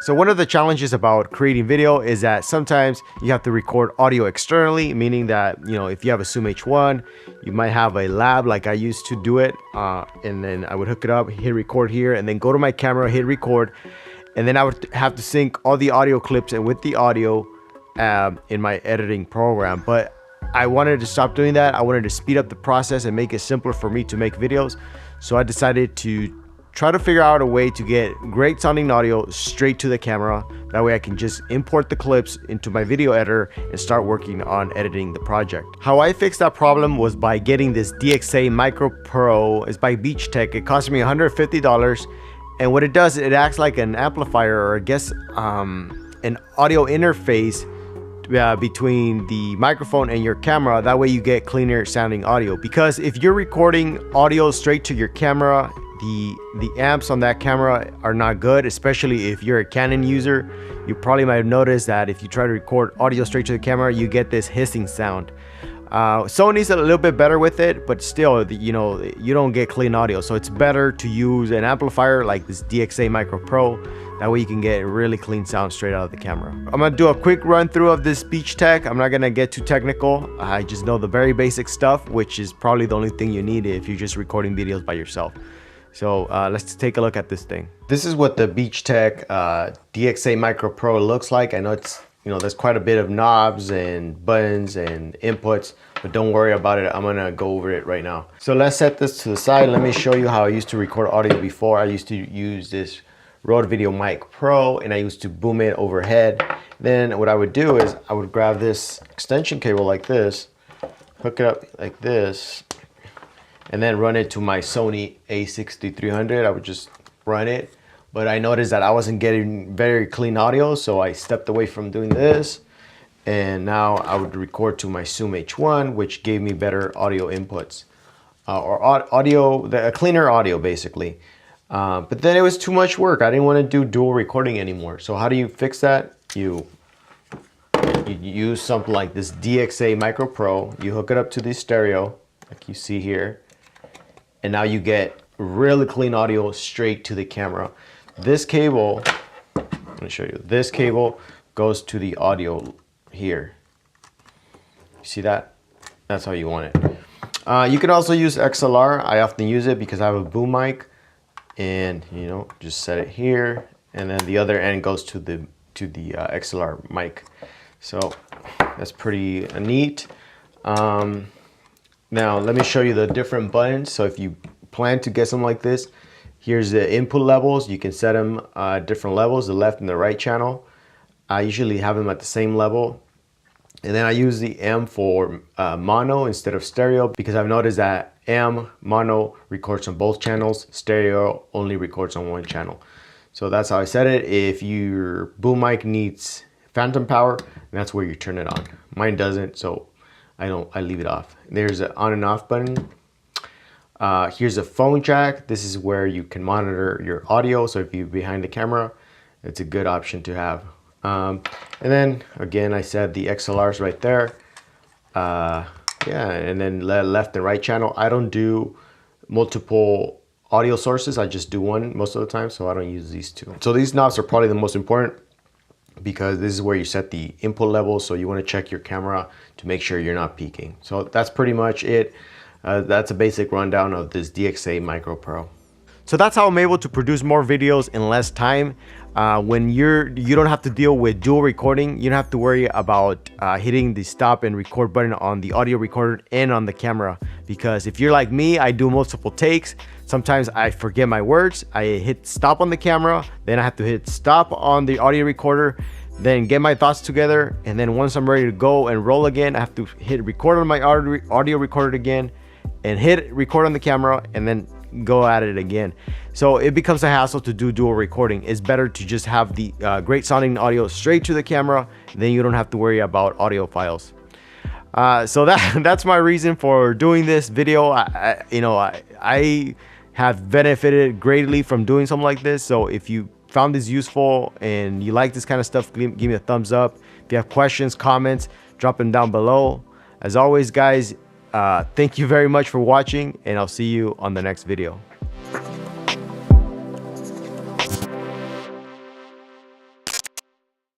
So one of the challenges about creating video is that sometimes you have to record audio externally, meaning that, you know, if you have a Zoom H1, you might have a lab like I used to do it. And then I would hook it up, hit record here, and then go to my camera, hit record. And then I would have to sync all the audio clips and with the audio in my editing program. But I wanted to stop doing that. I wanted to speed up the process and make it simpler for me to make videos. So I decided to try to figure out a way to get great sounding audio straight to the camera. That way I can just import the clips into my video editor and start working on editing the project. How I fixed that problem was by getting this DXA Micro Pro. It's by Beachtek. It cost me $150. And what it does, it acts like an amplifier, or I guess an audio interface between the microphone and your camera. That way you get cleaner sounding audio. Because if you're recording audio straight to your camera, the amps on that camera are not good, especially if you're a Canon user. You probably might have noticed that if you try to record audio straight to the camera, you get this hissing sound. Sony's a little bit better with it, but still, you know, you don't get clean audio. So it's better to use an amplifier like this DXA Micro Pro. That way you can get really clean sound straight out of the camera. I'm gonna do a quick run through of this Beachtek. I'm not gonna get too technical. I just know the very basic stuff, which is probably the only thing you need if you're just recording videos by yourself. So let's take a look at this thing. This is what the Beachtek DXA Micro Pro looks like. I know it's, you know, there's quite a bit of knobs and buttons and inputs, but don't worry about it. I'm gonna go over it right now. So let's set this to the side. Let me show you how I used to record audio before. I used to use this Rode Video Mic Pro, and I used to boom it overhead. Then what I would do is I would grab this extension cable like this, hook it up like this, and then run it to my Sony a6300. I would just run it, but I noticed that I wasn't getting very clean audio, so I stepped away from doing this, and now I would record to my Zoom H1, which gave me better audio inputs, or audio, a cleaner audio basically. But then it was too much work. I didn't want to do dual recording anymore. So how do you fix that? You use something like this DXA Micro Pro. You hook it up to the stereo, like you see here, and now you get really clean audio straight to the camera. This cable, I'm going to show you. This cable goes to the audio here. You see that? That's how you want it. You can also use XLR. I often use it because I have a boom mic. And you know, just set it here, and then the other end goes to the XLR mic. So that's pretty neat. Now let me show you the different buttons. So if you plan to get something like this, here's the input levels. You can set them different levels, the left and the right channel. I usually have them at the same level. And then I use the M for mono instead of stereo, because I've noticed that M mono records on both channels, stereo only records on one channel. So that's how I set it. If your boom mic needs phantom power, that's where you turn it on. Mine doesn't, so I leave it off. There's an on and off button. Here's a phone jack. This is where you can monitor your audio. So if you're behind the camera, it's a good option to have. And then again, I said the XLRs right there. Yeah, and then left and right channel. I don't do multiple audio sources. I just do one most of the time, so I don't use these two. So these knobs are probably the most important, because this is where you set the input level. So you want to check your camera to make sure you're not peaking. So that's pretty much it. That's a basic rundown of this DXA Micro Pro. So that's how I'm able to produce more videos in less time. When you don't have to deal with dual recording. You don't have to worry about hitting the stop and record button on the audio recorder and on the camera, because if you're like me, I do multiple takes. Sometimes I forget my words. I hit stop on the camera, then I have to hit stop on the audio recorder, then get my thoughts together, and then once I'm ready to go and roll again, I have to hit record on my audio recorder again and hit record on the camera, and then go at it again. So it becomes a hassle to do dual recording. It's better to just have the great sounding audio straight to the camera, then you don't have to worry about audio files. So that's my reason for doing this video. I have benefited greatly from doing something like this. So if you found this useful and you like this kind of stuff, give me a thumbs up. If you have questions, comments, drop them down below. As always, guys, thank you very much for watching, and I'll see you on the next video.